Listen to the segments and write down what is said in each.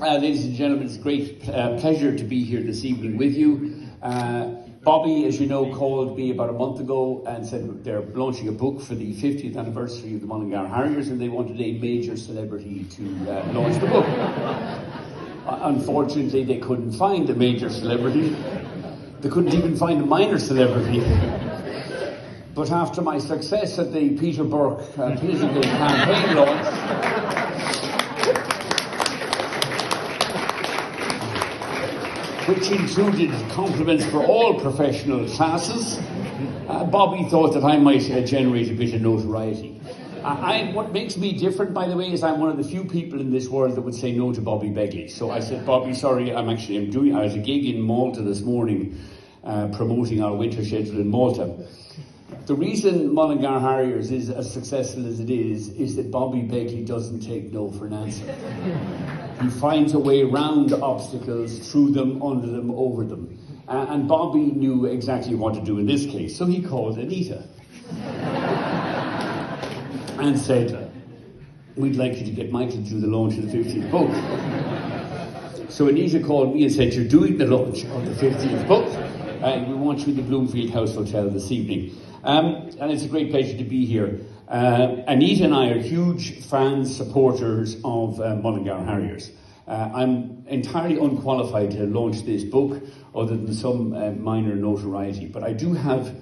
Ladies and gentlemen, it's a great pleasure to be here this evening with you. Bobby, as you know, called me about a month ago and said they're launching a book for the 50th anniversary of the Mullingar Harriers, and they wanted a major celebrity to launch the book. Unfortunately, they couldn't find a major celebrity. They couldn't even find a minor celebrity. But after my success at the Peter Burke political campaign launch, which included compliments for all professional classes, Bobby thought that I might generate a bit of notoriety. What makes me different, by the way, is I'm one of the few people in this world that would say no to Bobby Begley. So I said, Bobby, sorry, I was a gig in Malta this morning, promoting our winter schedule in Malta. The reason Mullingar Harriers is as successful as it is that Bobby Begley doesn't take no for an answer. He finds a way around obstacles, through them, under them, over them. And Bobby knew exactly what to do in this case, so he called Anita. And said, we'd like you to get Michael to do the launch of the 50th book. So Anita called me and said, you're doing the launch of the 50th book. We want you in the Bloomfield House Hotel this evening. And it's a great pleasure to be here. Anita and I are huge fans, supporters of Mullingar Harriers. I'm entirely unqualified to launch this book, other than some minor notoriety. But I do have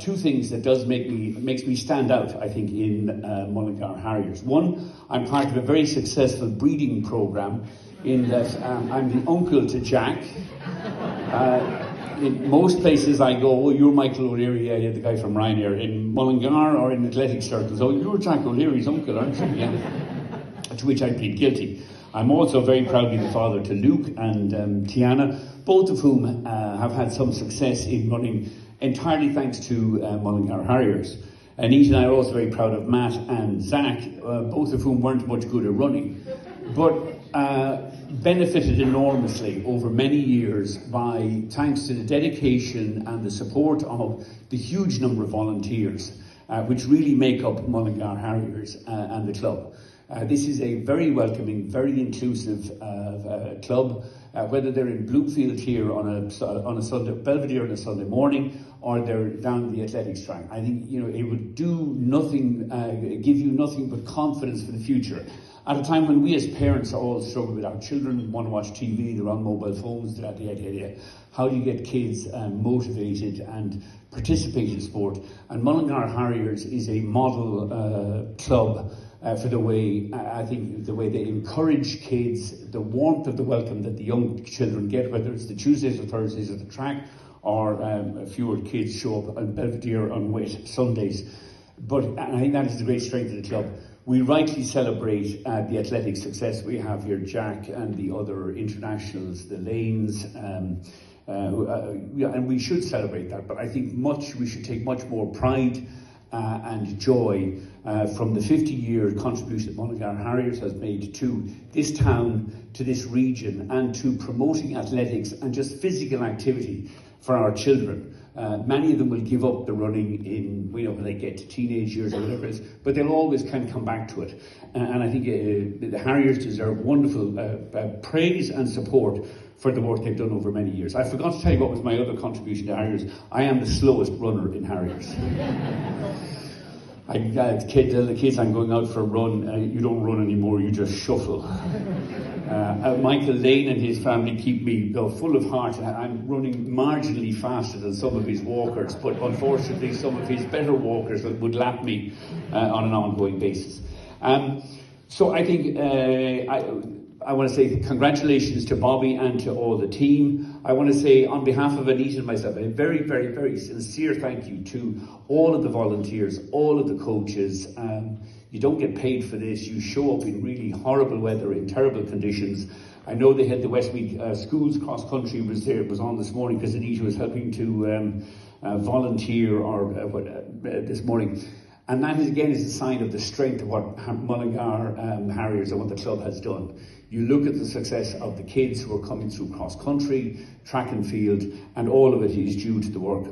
two things that makes me stand out, I think, in Mullingar Harriers. One, I'm part of a very successful breeding programme in that I'm the uncle to Jack. In most places I go, oh, you're Michael O'Leary, the guy from Ryanair. In Mullingar or in athletic circles, oh, you're Jack O'Leary's uncle, aren't you? Yeah. To which I plead guilty. I'm also very proudly the father to Luke and Tiana, both of whom have had some success in running entirely thanks to Mullingar Harriers. Anita and I are also very proud of Matt and Zach, both of whom weren't much good at running, but benefited enormously over many years thanks to the dedication and the support of the huge number of volunteers, which really make up Mullingar Harriers and the club. This is a very welcoming, very inclusive club, whether they're in Bloomfield here on a Sunday, Belvedere on a Sunday morning, or they're down the athletics track. I think it would do nothing, give you nothing but confidence for the future. At a time when we as parents all struggle with our children, want to watch TV, they're on mobile phones, how do you get kids motivated and participate in sport? And Mullingar Harriers is a model club for the way, I think, the way they encourage kids, the warmth of the welcome that the young children get, whether it's the Tuesdays or Thursdays at the track, or fewer kids show up on Belvedere on wet Sundays. And I think that is the great strength of the club. We rightly celebrate the athletic success we have here, Jack and the other internationals, the Lanes, and we should celebrate that. But I think we should take much more pride and joy from the 50-year contribution that Mullingar Harriers has made to this town, to this region, and to promoting athletics and just physical activity for our children. Many of them will give up the running when they get to teenage years or whatever it is, but they'll always kind of come back to it. And I think the Harriers deserve wonderful praise and support for the work they've done over many years. I forgot to tell you what was my other contribution to Harriers. I am the slowest runner in Harriers. I tell the kids I'm going out for a run, you don't run anymore, you just shuffle. Michael Lane and his family keep me full of heart. I'm running marginally faster than some of his walkers, but unfortunately some of his better walkers would lap me on an ongoing basis. So I think I want to say congratulations to Bobby and to all the team. I want to say on behalf of Anita and myself, a very, very, very sincere thank you to all of the volunteers, all of the coaches. You don't get paid for this. You show up in really horrible weather, in terrible conditions. I know they had the Westmead Schools cross country was on this morning because Anita was helping to volunteer this morning. And that is a sign of the strength of what Mullingar Harriers and what the club has done. You look at the success of the kids who are coming through cross country, track and field, and all of it is due to the work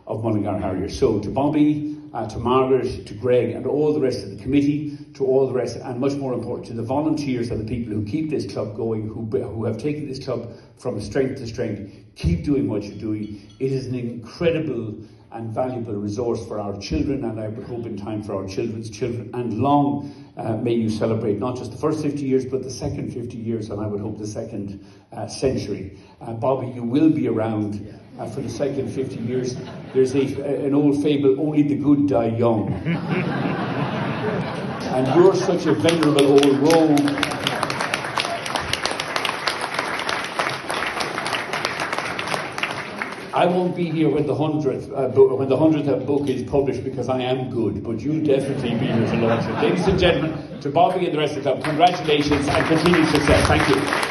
of Mullingar Harriers. So to Bobby, to Margaret, to Greg, and all the rest of the committee, to all the rest, and much more important, to the volunteers and the people who keep this club going, who have taken this club from strength to strength. Keep doing what you're doing. It is an incredible and valuable resource for our children, and I would hope in time for our children's children. And long may you celebrate not just the first 50 years, but the second 50 years, and I would hope the second century. Bobby, you will be around for the second 50 years. There's an old fable, only the good die young. And you're such a venerable old rogue. I won't be here when the 100th book is published, because I am good, but you'll definitely be here to launch it. Ladies and gentlemen, to Bobby and the rest of the club, congratulations and continued success. Thank you.